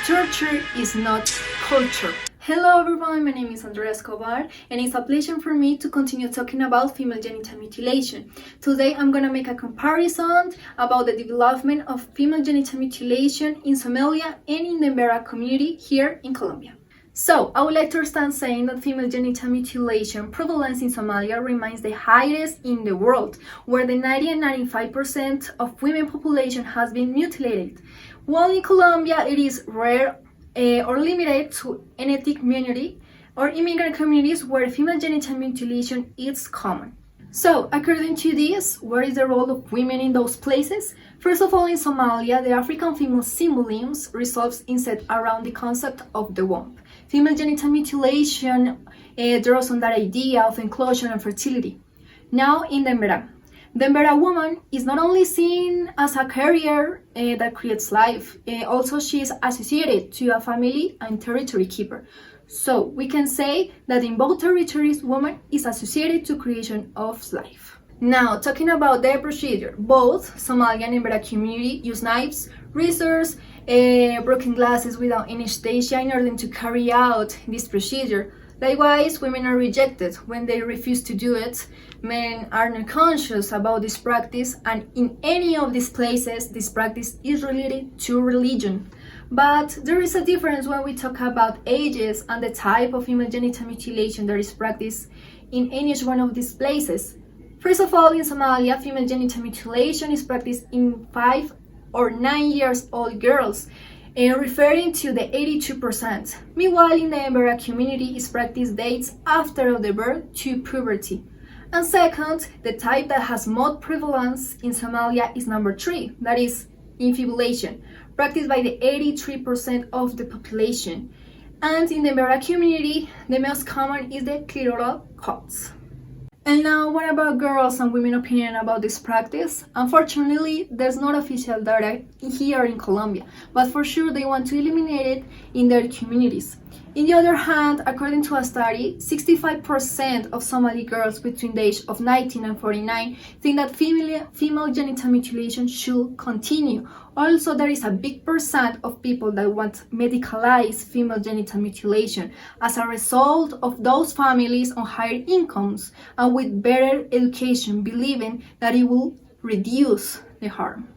Torture is not culture. Hello everyone, my name is Andrea Escobar and it's a pleasure for me to continue talking about female genital mutilation. Today I'm gonna make a comparison about the development of female genital mutilation in Somalia and in the Embera community here in Colombia. So, I would like to start saying that female genital mutilation prevalence in Somalia remains the highest in the world, where the 90 and 95% of women population has been mutilated. While in Colombia it is rare or limited to an ethnic community or immigrant communities where female genital mutilation is common. So, according to this, what is the role of women in those places? First of all, in Somalia, the African female symbolism resolves instead around the concept of the womb. Female genital mutilation draws on that idea of enclosure and fertility. Now, in the Embera woman is not only seen as a carrier that creates life, also she is associated to a family and territory keeper. So we can say that in both territories, woman is associated to creation of life. Now, talking about the procedure, both Somali and Embera community use knives, razors, broken glasses without anesthesia in order to carry out this procedure. Likewise, women are rejected when they refuse to do it. Men are not conscious about this practice, and in any of these places, this practice is related to religion. But there is a difference when we talk about ages and the type of female genital mutilation that is practiced in any one of these places. First of all, in Somalia, female genital mutilation is practiced in 5 or 9 years old girls, referring to the 82%. Meanwhile, in the Embera community, is practiced dates after the birth to puberty. And second, the type that has more prevalence in Somalia is number 3, that is infibulation, practiced by the 83% of the population. And in the Embera community, the most common is the clitoral cuts. And now, what about girls and women opinion about this practice? Unfortunately, there's not official data here in Colombia, but for sure they want to eliminate it in their communities. On the other hand, according to a study, 65% of Somali girls between the age of 19 and 49 think that female genital mutilation should continue. Also, there is a big percent of people that want medicalized female genital mutilation as a result of those families on higher incomes and with better education, believing that it will reduce the harm.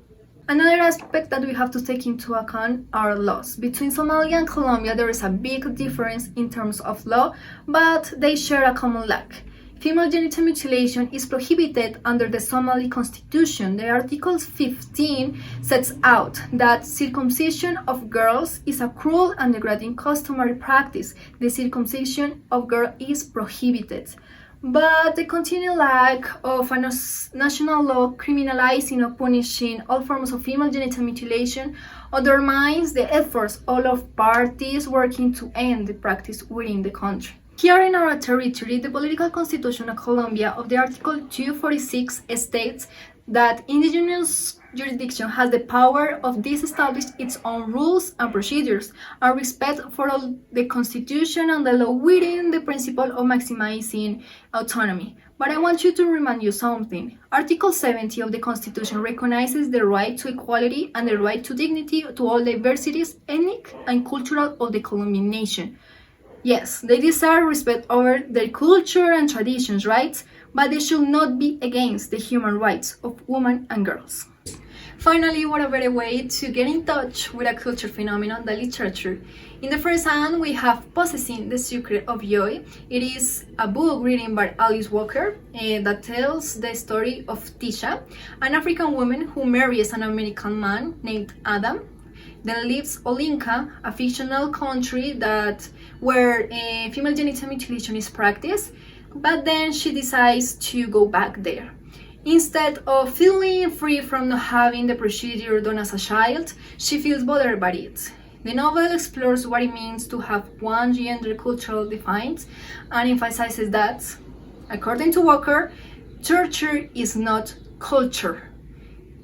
Another aspect that we have to take into account are laws. Between Somalia and Colombia, there is a big difference in terms of law, but they share a common lack. Female genital mutilation is prohibited under the Somali constitution. The Article 15 sets out that circumcision of girls is a cruel and degrading customary practice. The circumcision of girls is prohibited. But the continued lack of a national law criminalizing or punishing all forms of female genital mutilation undermines the efforts of all parties working to end the practice within the country. Here in our territory, the political constitution of Colombia of the Article 246 states that indigenous jurisdiction has the power of disestablish its own rules and procedures and respect for all the constitution and the law within the principle of maximizing autonomy. But I want to remind you something. Article 70 of the Constitution recognizes the right to equality and the right to dignity to all diversities, ethnic and cultural of the Colombian nation. Yes, they deserve respect over their culture and traditions, right? But they should not be against the human rights of women and girls. Finally, what a better way to get in touch with a culture phenomenon than literature. In the first hand, we have Possessing the Secret of Joy. It is a book written by Alice Walker that tells the story of Tisha, an African woman who marries an American man named Adam. Then leaves Olinka, a fictional country where female genital mutilation is practiced, but then she decides to go back there. Instead of feeling free from not having the procedure done as a child, she feels bothered by it. The novel explores what it means to have one gender culturally defined and emphasizes that, according to Walker, torture is not culture.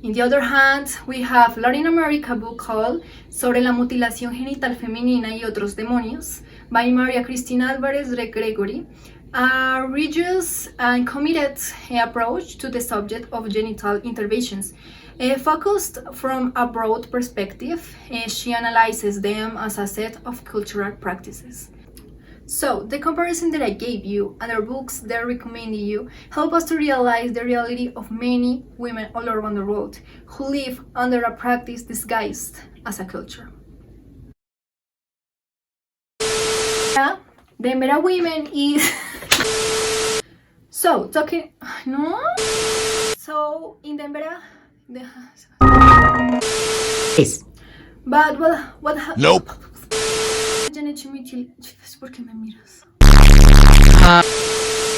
On the other hand, we have Latin America book called Sobre la mutilación genital femenina y otros demonios by Maria Cristina Álvarez de Gregory. a rigorous and committed approach to the subject of genital interventions. Focused from a broad perspective, she analyzes them as a set of cultural practices. So, the comparison that I gave you and the books that I recommended you help us to realize the reality of many women all around the world who live under a practice disguised as a culture. The Embera women is... So, talking... No? So, in the Embera... Yes. But what Nope. Genetic mutilation. ¿Por qué me miras?